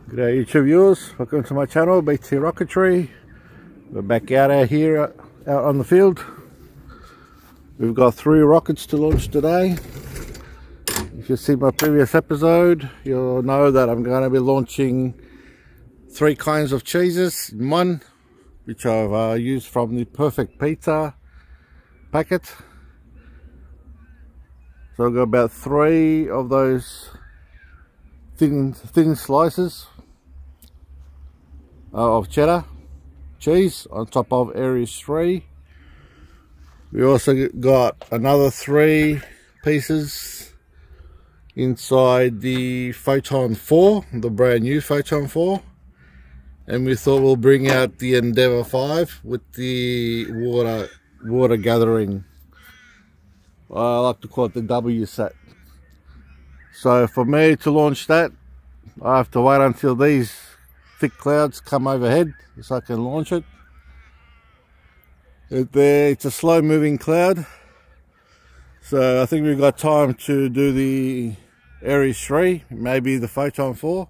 G'day YouTube viewers, welcome to my channel BTRocketry. We're back out here out on the field. We've got 3 rockets to launch today. If you see my previous episode, you'll know that I'm going to be launching 3 kinds of cheeses in one, which I've used from the Perfect Pizza packet. So I've got about 3 of those thin slices of cheddar cheese on top of Aries 3. We also got another 3 pieces inside the Photon 4, the brand new Photon 4, and we thought we'll bring out the Endeavour 5 with the water gathering. I like to call it the W set. So for me to launch that, I have to wait until these thick clouds come overhead so I can launch it. It's a slow moving cloud, so I think we've got time to do the Aries 3, maybe the Photon 4,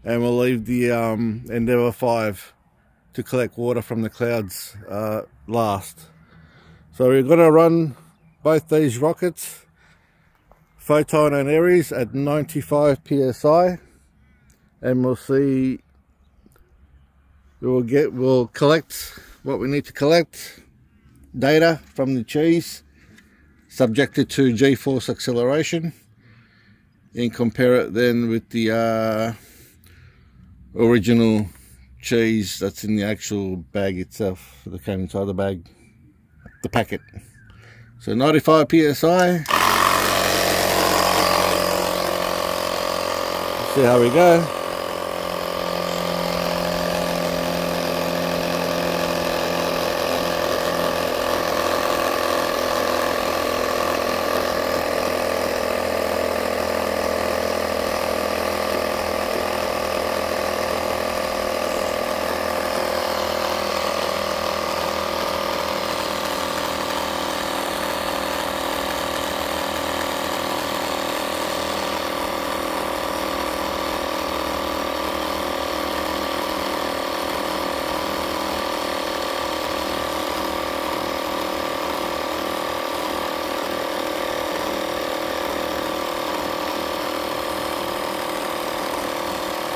and we'll leave the Endeavour 5 to collect water from the clouds last. So we're going to run both these rockets, Photon and Aries, at 95 psi, and we'll see. We'll collect what we need to collect, data from the cheese subjected to G-force acceleration, and compare it then with the original cheese that's in the actual bag itself that came inside the bag, the packet. So 95 psi. See how we go.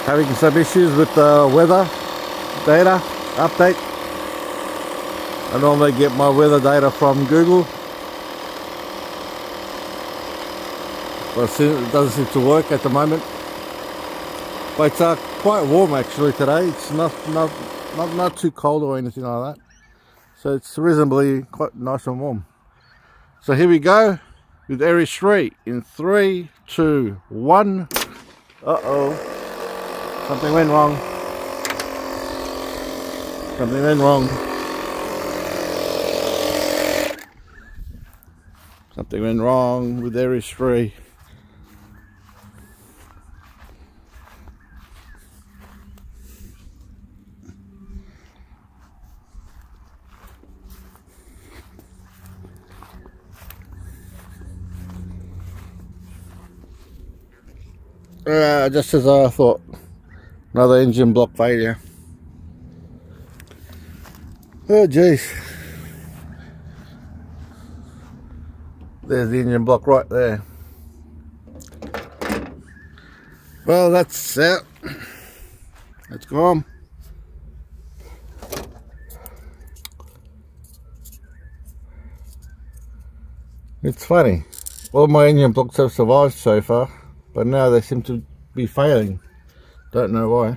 Having some issues with the weather data update. I normally get my weather data from Google, but it doesn't seem to work at the moment. But it's quite warm actually today. It's not too cold or anything like that, so it's reasonably quite nice and warm. So here we go with Aries 3 in 3, 2, 1. Something went wrong. Something went wrong. Something went wrong with Aries 3. Just as I thought. Another engine block failure. Oh jeez. There's the engine block right there. Well, that's it. Let's go on. It's funny. All my engine blocks have survived so far, but now they seem to be failing. Don't know why.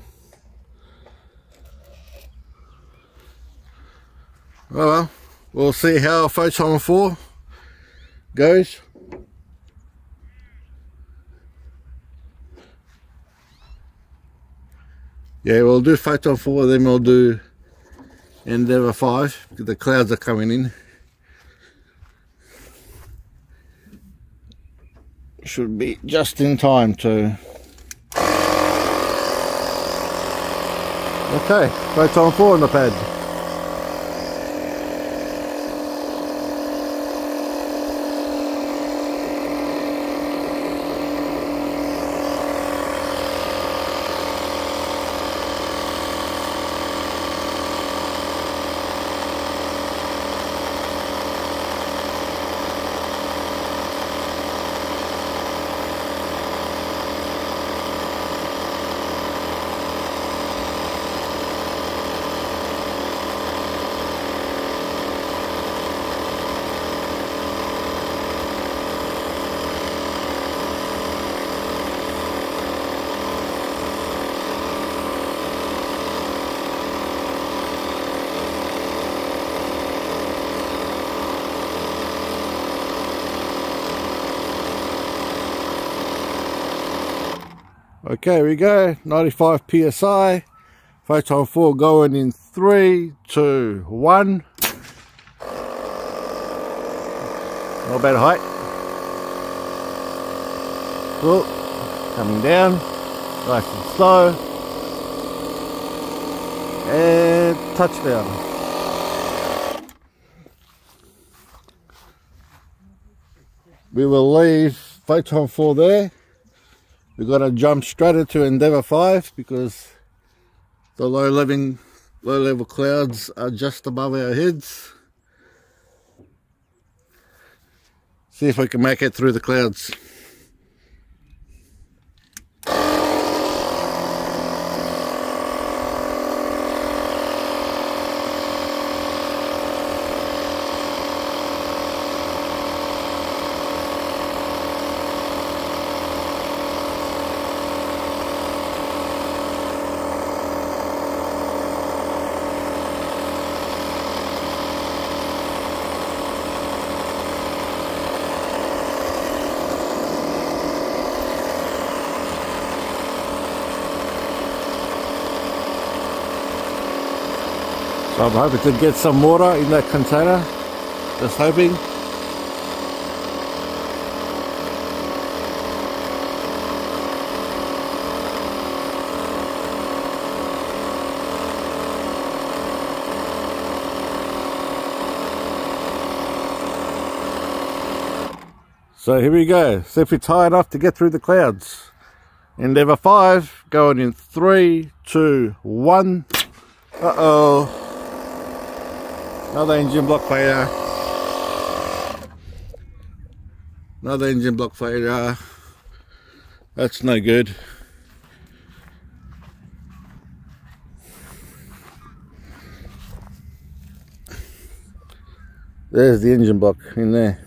Oh well, we'll see how Photon 4 goes. Yeah, we'll do Photon 4, then we'll do Endeavour 5, because the clouds are coming in. Should be just in time to... Okay, Photon 4 on the pad. Okay, here we go. 95 psi. Photon 4 going in 3, 2, 1. Not bad height. Cool. Coming down. Nice and slow. And touchdown. We will leave Photon 4 there. We're going to jump straight into Endeavour 5 because the low level clouds are just above our heads. See if we can make it through the clouds. So I'm hoping to get some water in that container, just hoping. So here we go, see if we're tired enough to get through the clouds. Endeavour 5, going in 3, 2, 1. Uh-oh. Another engine block failure. Another engine block failure. That's no good. There's the engine block in there.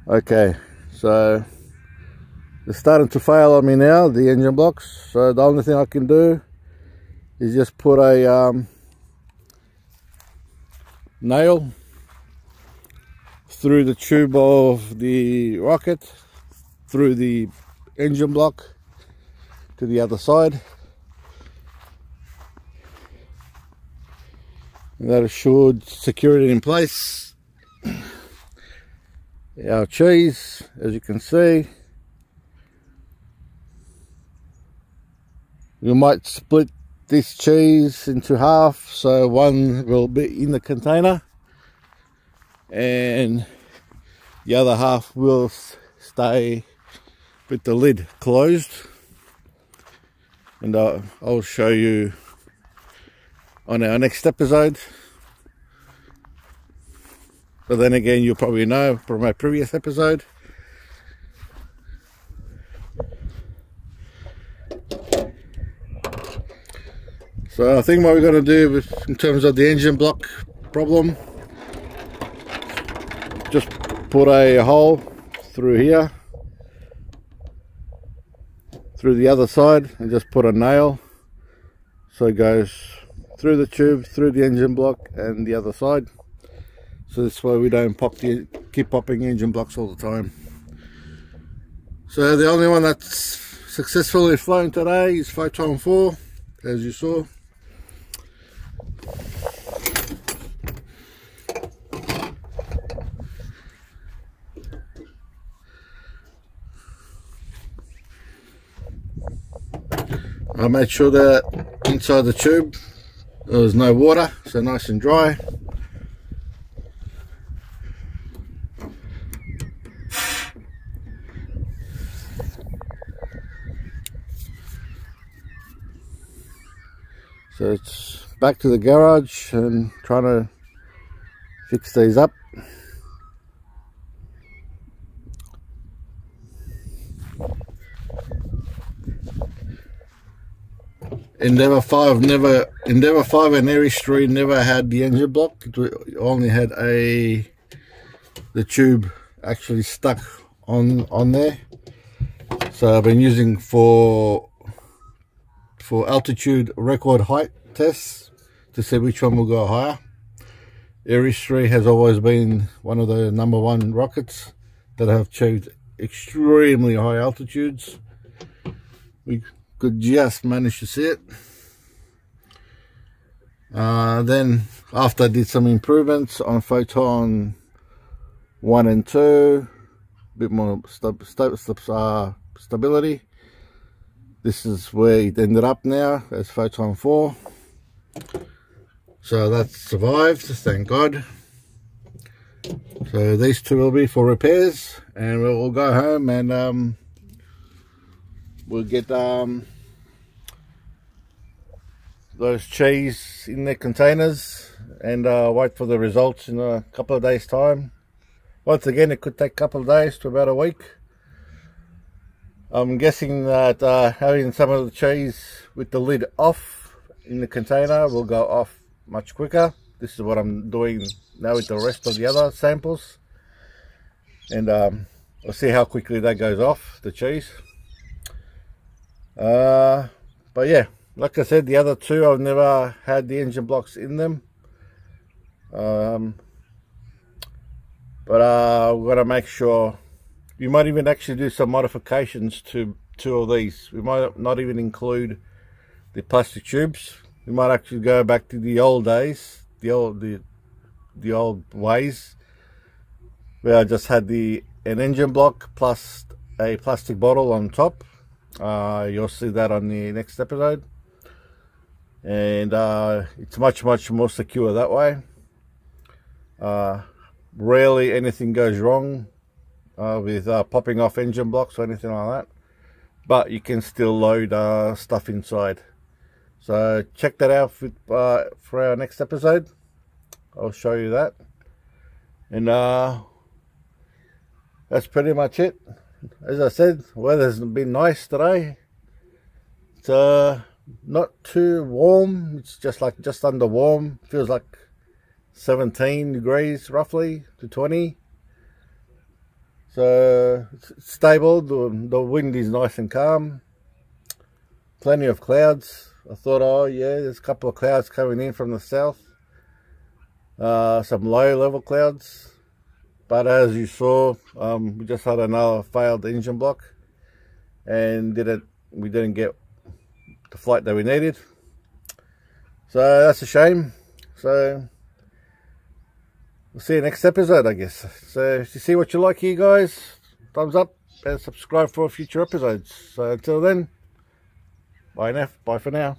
Okay, so they're starting to fail on me now, the engine blocks. So the only thing I can do is just put a nail through the tube of the rocket, through the engine block to the other side. And that should secure it in place. Our cheese, as you can see, you might split this cheese into half, so one will be in the container and the other half will stay with the lid closed, and I'll show you on our next episode. But then again, you'll probably know from my previous episode. So I think what we're going to do in terms of the engine block problem, just put a hole through here, through the other side, and just put a nail so it goes through the tube, through the engine block and the other side. So this way we don't keep popping engine blocks all the time. So the only one that's successfully flown today is Photon 4, as you saw. I made sure that inside the tube there was no water, so nice and dry. So it's back to the garage and trying to fix these up. Endeavour 5 and Aries 3 never had the engine block. It only had the tube actually stuck on there. So I've been using for altitude record height tests to see which one will go higher. Aries 3 has always been one of the #1 rockets that have achieved extremely high altitudes. We could just manage to see it. Then after I did some improvements on photon 1 and 2, a bit more stability. This is where it ended up now as photon 4. So that's survived, thank God. So these two will be for repairs, and we'll go home and we'll get those cheese in their containers and wait for the results in a couple of days' time. Once again, it could take a couple of days to about a week. I'm guessing that having some of the cheese with the lid off in the container will go off much quicker. This is what I'm doing now with the rest of the other samples, and I'll see how quickly that goes off, the cheese. But yeah, like I said, the other two I've never had the engine blocks in them. But we're gonna make sure. We might even actually do some modifications to two of these. We might not even include the plastic tubes. We might actually go back to the old days, the old ways, where I just had an engine block plus a plastic bottle on top. You'll see that on the next episode, and it's much more secure that way. Rarely anything goes wrong with popping off engine blocks or anything like that, but you can still load stuff inside. So check that out for our next episode. I'll show you that, and that's pretty much it. As I said, weather's been nice today. It's not too warm, it's just under warm. Feels like 17 degrees roughly to 20. So it's stable. The wind is nice and calm. Plenty of clouds. I thought, oh yeah, there's a couple of clouds coming in from the south. Some low level clouds. But as you saw, we just had another failed engine block, and we didn't get the flight that we needed. So that's a shame. So we'll see you next episode, I guess. So if you see what you like here, guys, thumbs up and subscribe for future episodes. So until then, bye for now.